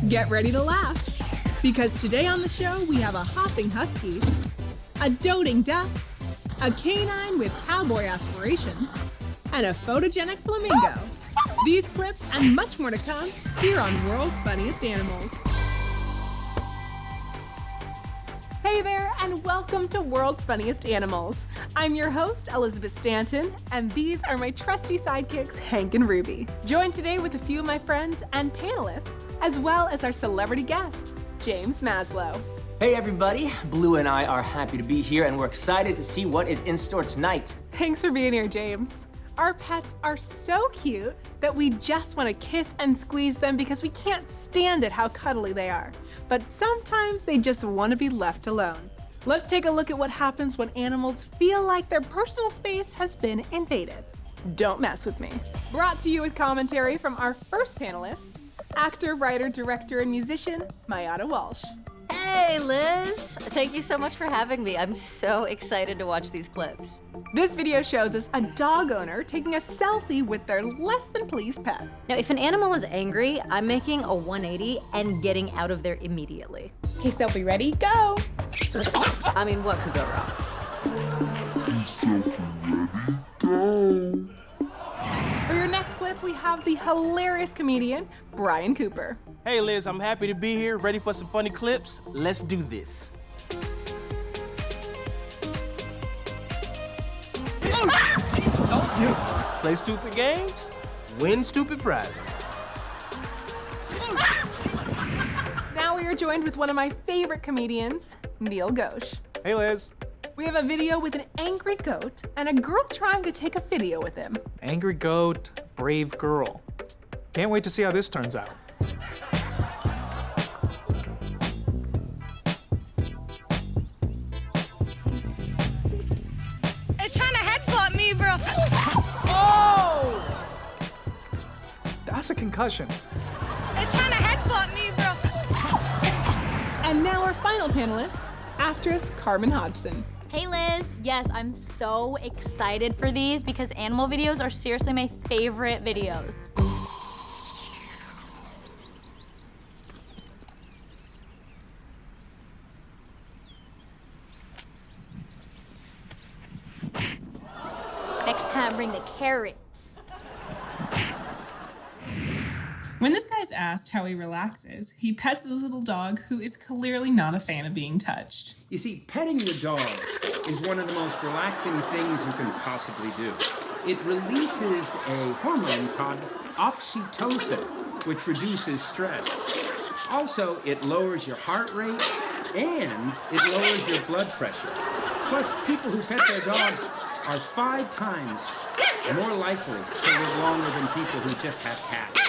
Get ready to laugh, because today on the show we have a hopping husky, a doting duck, a canine with cowboy aspirations, and a photogenic flamingo. These clips and much more to come here on World's Funniest Animals. Hey there, and welcome to World's Funniest Animals. I'm your host, Elizabeth Stanton, and these are my trusty sidekicks, Hank and Ruby. Joined today with a few of my friends and panelists, as well as our celebrity guest, James Maslow. Hey everybody, Blue and I are happy to be here, and we're excited to see what is in store tonight. Thanks for being here, James. Our pets are so cute that we just want to kiss and squeeze them because we can't stand it how cuddly they are. But sometimes they just want to be left alone. Let's take a look at what happens when animals feel like their personal space has been invaded. Don't mess with me. Brought to you with commentary from our first panelist, actor, writer, director, and musician, Mayara Walsh. Hey, Liz! Thank you so much for having me. I'm so excited to watch these clips. This video shows us a dog owner taking a selfie with their less than pleased pet. Now, if an animal is angry, I'm making a 180 and getting out of there immediately. Okay, selfie ready, go! I mean, what could go wrong? For your next clip, we have the hilarious comedian, Brian Cooper. Hey Liz, I'm happy to be here, ready for some funny clips. Let's do this. Play stupid games, win stupid prizes. Now we are joined with one of my favorite comedians, Neel Ghosh. Hey Liz. We have a video with an angry goat and a girl trying to take a video with him. Angry goat, brave girl. Can't wait to see how this turns out. It's trying to headbutt me, bro. Oh! That's a concussion. It's trying to headbutt me, bro. And now our final panelist, actress Carmen Hodgson. Hey Liz, yes, I'm so excited for these because animal videos are seriously my favorite videos. Next time, bring the carrots. When this guy's asked how he relaxes, he pets his little dog who is clearly not a fan of being touched. You see, petting your dog is one of the most relaxing things you can possibly do. It releases a hormone called oxytocin, which reduces stress. Also, it lowers your heart rate and it lowers your blood pressure. Plus, people who pet their dogs are 5 times more likely to live longer than people who just have cats.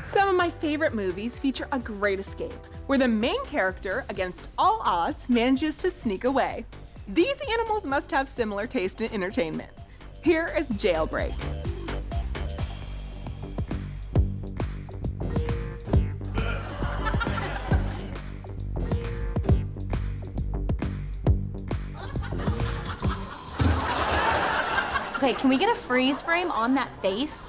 Some of my favorite movies feature a great escape, where the main character, against all odds, manages to sneak away. These animals must have similar taste in entertainment. Here is Jailbreak. Okay, can we get a freeze frame on that face?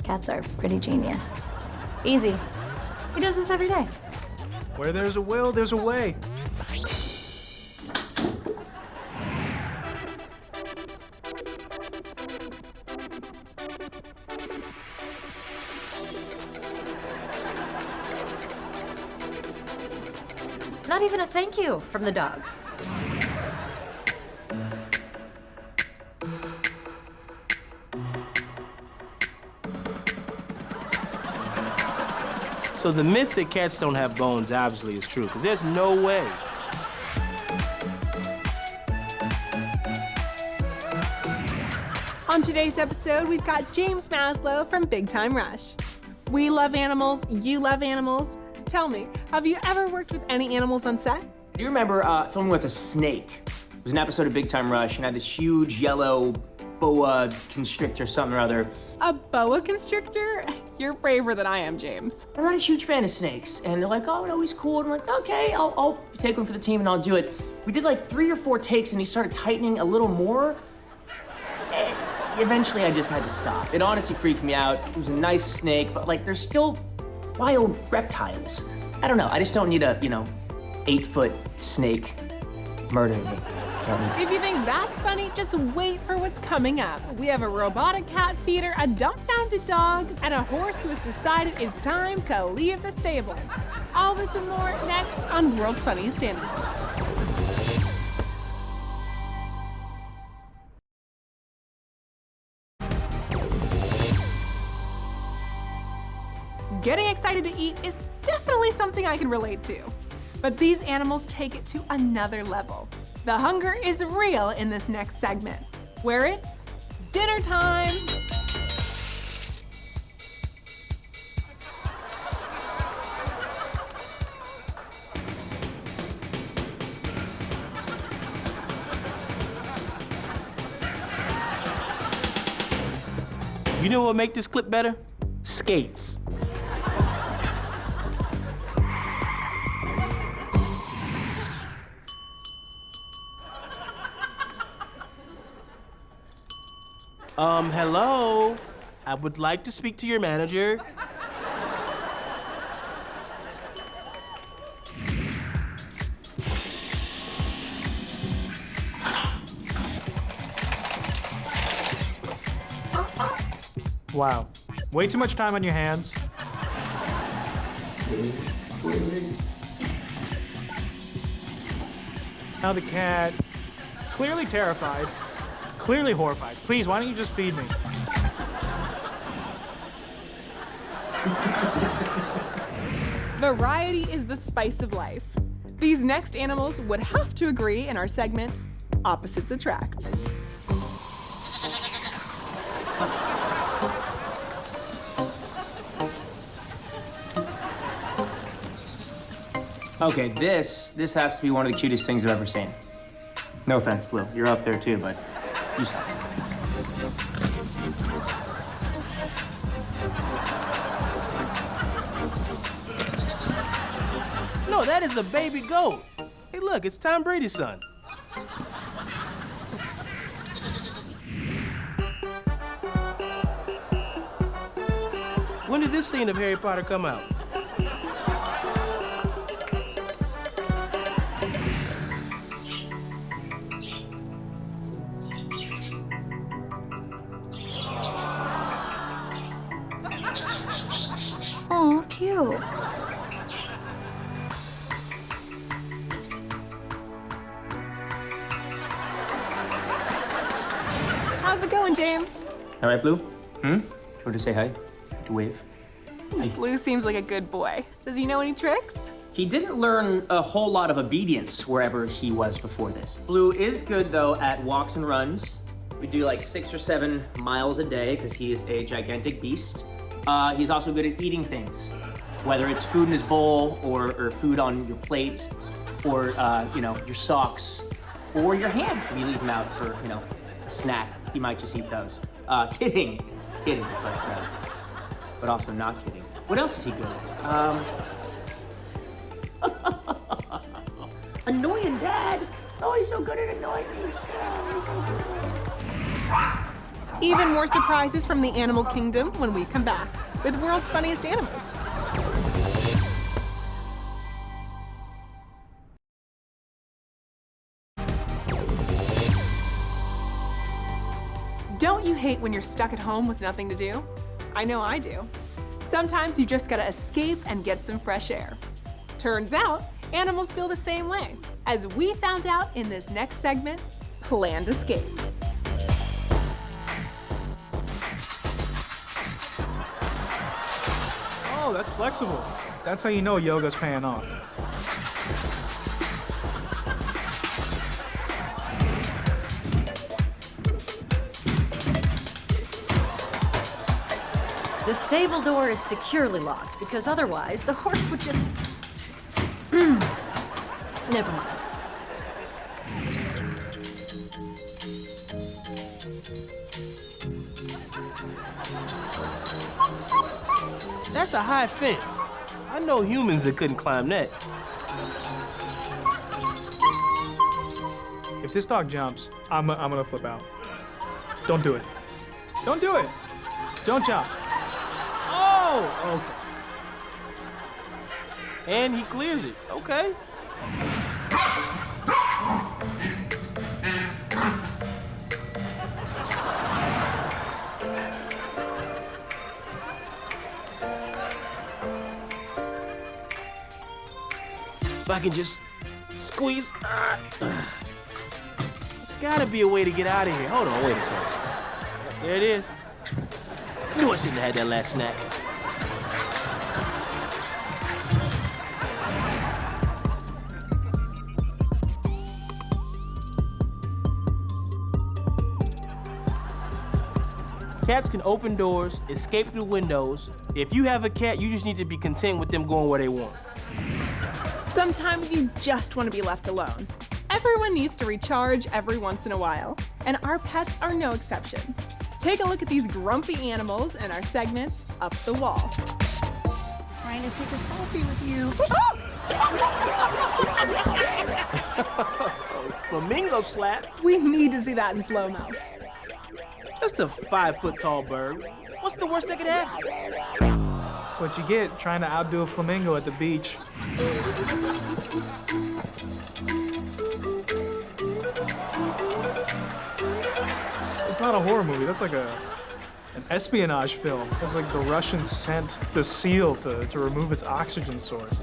Cats are pretty genius. Easy. He does this every day. Where there's a will, there's a way. Not even a thank you from the dog. So the myth that cats don't have bones obviously is true, because there's no way. On today's episode, we've got James Maslow from Big Time Rush. We love animals, you love animals. Tell me, have you ever worked with any animals on set? Do you remember filming with a snake? It was an episode of Big Time Rush, and I had this huge yellow boa constrictor, something or other. A boa constrictor? You're braver than I am, James. I'm not a huge fan of snakes, and they're like, oh, no, he's cool. And I'm like, okay, I'll take one for the team and I'll do it. We did like 3 or 4 takes and he started tightening a little more. Eventually I just had to stop. It honestly freaked me out. It was a nice snake, but like there's still wild reptiles. I don't know, I just don't need a, 8-foot snake murdering me. If you think that's funny, just wait for what's coming up. We have a robotic cat feeder, a dumbfounded dog, and a horse who has decided it's time to leave the stables. All this and more next on World's Funniest Animals. Getting excited to eat is definitely something I can relate to. But these animals take it to another level. The hunger is real in this next segment, where it's dinner time. You know what would make this clip better? Skates. Hello? I would like to speak to your manager. Wow. Way too much time on your hands. Now the cat, clearly terrified, clearly horrified. Please, why don't you just feed me? Variety is the spice of life. These next animals would have to agree in our segment, Opposites Attract. Okay, this has to be one of the cutest things I've ever seen. No offense, Blue. You're up there too, but you suck. No, that is a baby goat. Hey, look, it's Tom Brady's son. When did this scene of Harry Potter come out? Oh, cute. How's it going, James? All right, Blue? Want to say hi? To wave? Blue seems like a good boy. Does he know any tricks? He didn't learn a whole lot of obedience wherever he was before this. Blue is good, though, at walks and runs. We do like 6 or 7 miles a day because he is a gigantic beast. He's also good at eating things, whether it's food in his bowl or food on your plate or, your socks or your hands. If you leave them out for, a snack, he might just eat those. Kidding, but also not kidding. What else is he good at? Annoying Dad. Oh, he's so good at annoying me. Even more surprises from the animal kingdom when we come back with World's Funniest Animals. Don't you hate when you're stuck at home with nothing to do? I know I do. Sometimes you just gotta escape and get some fresh air. Turns out, animals feel the same way, as we found out in this next segment, Planned Escape. Oh, that's flexible. That's how you know yoga's paying off. The stable door is securely locked because otherwise the horse would just... Never mind. That's a high fence. I know humans that couldn't climb that. If this dog jumps, I'm gonna flip out. Don't do it. Don't do it. Don't jump. Oh, okay. And he clears it. Okay. If I can just squeeze. There's gotta be a way to get out of here. Hold on, wait a second. There it is. Knew I shouldn't have had that last snack. Cats can open doors, escape through windows. If you have a cat, you just need to be content with them going where they want. Sometimes you just want to be left alone. Everyone needs to recharge every once in a while, and our pets are no exception. Take a look at these grumpy animals in our segment, Up the Wall. Trying to take a selfie with you. Flamingo slap. We need to see that in slow-mo. Just a 5-foot-tall bird. What's the worst that could happen? That's what you get trying to outdo a flamingo at the beach. It's not a horror movie. That's like an espionage film. It's like the Russians sent the seal to remove its oxygen source.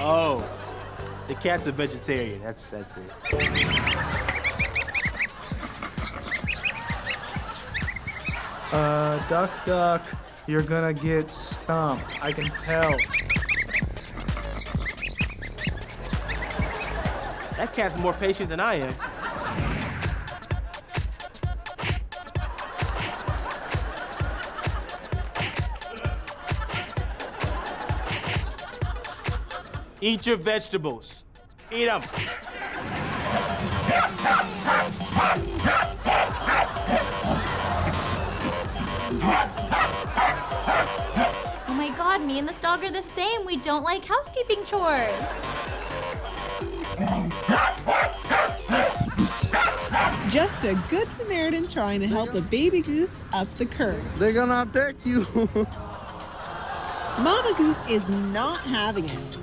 Oh, the cat's a vegetarian. That's it. Duck, duck, you're gonna get stumped. I can tell. That cat's more patient than I am. Eat your vegetables. Eat them. Oh my god, me and this dog are the same. We don't like housekeeping chores. Just a good Samaritan trying to help a baby goose up the curb. They're gonna attack you. Mama Goose is not having it.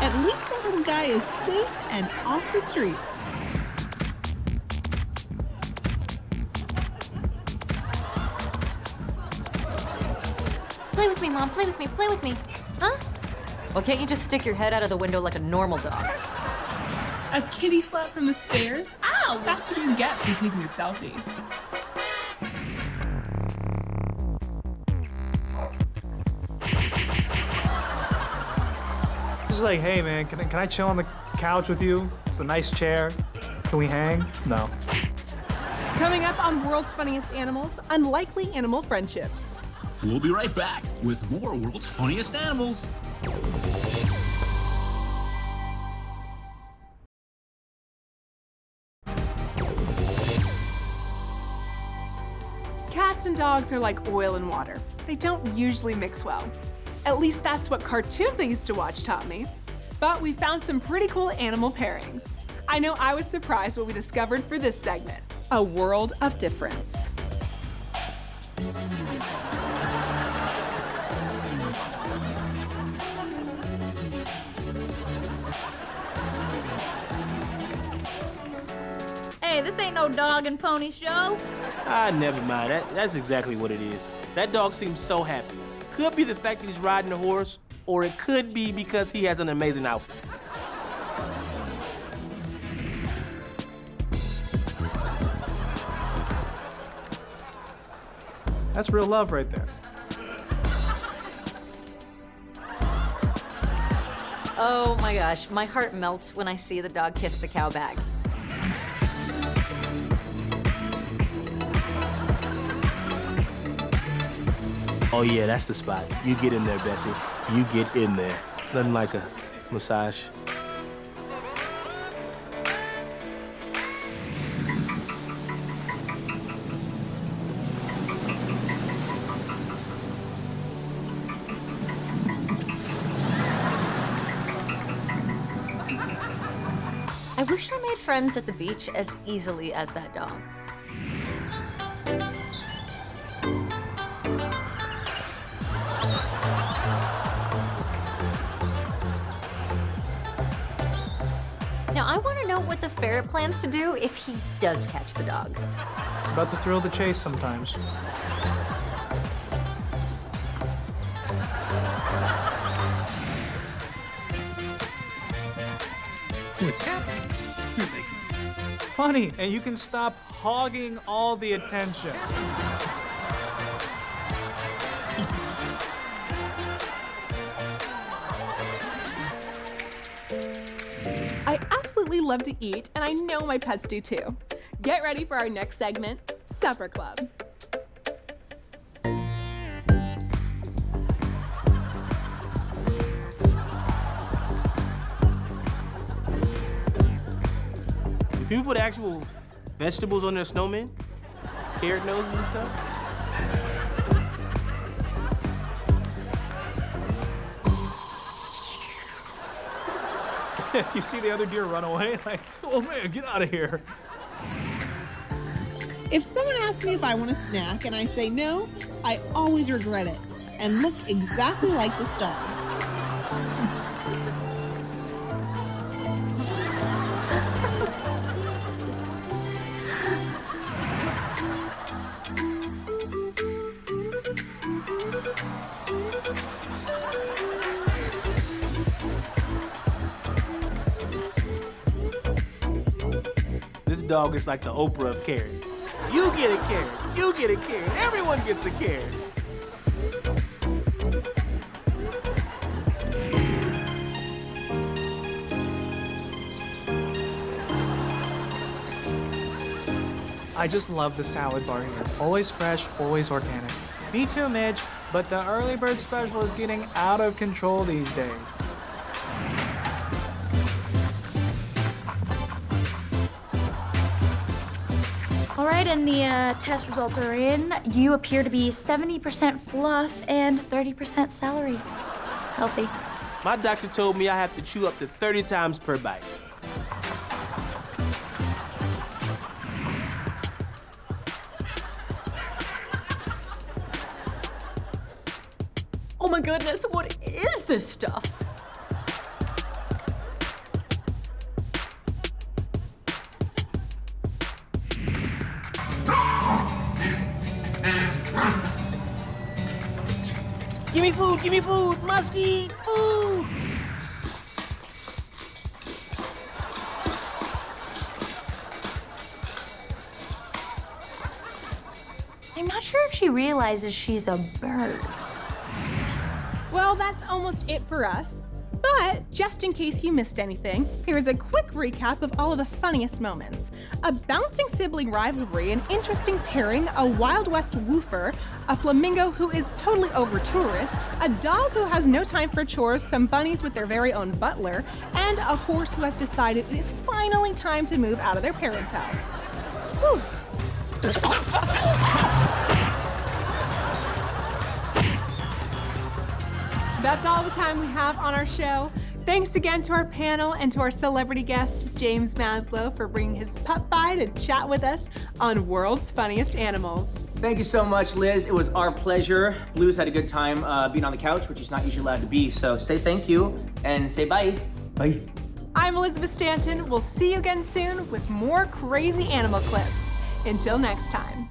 At least that little guy is safe and off the streets. Play with me, Mom. Play with me. Play with me. Huh? Well, can't you just stick your head out of the window like a normal dog? A kitty slap from the stairs? Ow! That's what you get for taking a selfie. Just like, hey man, can I chill on the couch with you? It's a nice chair. Can we hang? No. Coming up on World's Funniest Animals, unlikely animal friendships. We'll be right back with more World's Funniest Animals. Cats and dogs are like oil and water. They don't usually mix well. At least that's what cartoons I used to watch taught me. But we found some pretty cool animal pairings. I know I was surprised what we discovered for this segment, a world of difference. Hey, this ain't no dog and pony show. Ah, never mind. That's exactly what it is. That dog seems so happy. Could be the fact that he's riding a horse, or it could be because he has an amazing outfit. That's real love right there. Oh my gosh, my heart melts when I see the dog kiss the cow back. Oh yeah, that's the spot. You get in there, Bessie. You get in there. It's nothing like a massage. I wish I made friends at the beach as easily as that dog. Now, I want to know what the ferret plans to do if he does catch the dog. It's about the thrill of the chase sometimes. What's happening? You're making Funny, and you can stop hogging all the attention. I absolutely love to eat, and I know my pets do too. Get ready for our next segment, Supper Club. Do people put actual vegetables on their snowmen? Carrot noses and stuff? You see the other deer run away, like, oh man, get out of here. If someone asks me if I want a snack and I say no, I always regret it and look exactly like the star. This dog is like the Oprah of carrots. You get a carrot, you get a carrot, everyone gets a carrot. I just love the salad bar here. Always fresh, always organic. Me too, Midge, but the early bird special is getting out of control these days. All right, and the test results are in. You appear to be 70% fluff and 30% celery. Healthy. My doctor told me I have to chew up to 30 times per bite. Oh my goodness, what is this stuff? Give me food, must eat food! I'm not sure if she realizes she's a bird. Well, that's almost it for us. But just in case you missed anything, here's a quick recap of all of the funniest moments. A bouncing sibling rivalry, an interesting pairing, a Wild West woofer, a flamingo who is totally over tourist, a dog who has no time for chores, some bunnies with their very own butler, and a horse who has decided it is finally time to move out of their parents' house. Whew. That's all the time we have on our show. Thanks again to our panel and to our celebrity guest, James Maslow, for bringing his pup by to chat with us on World's Funniest Animals. Thank you so much, Liz. It was our pleasure. Blue's had a good time being on the couch, which he's not usually allowed to be. So say thank you and say bye. Bye. I'm Elizabeth Stanton. We'll see you again soon with more crazy animal clips. Until next time.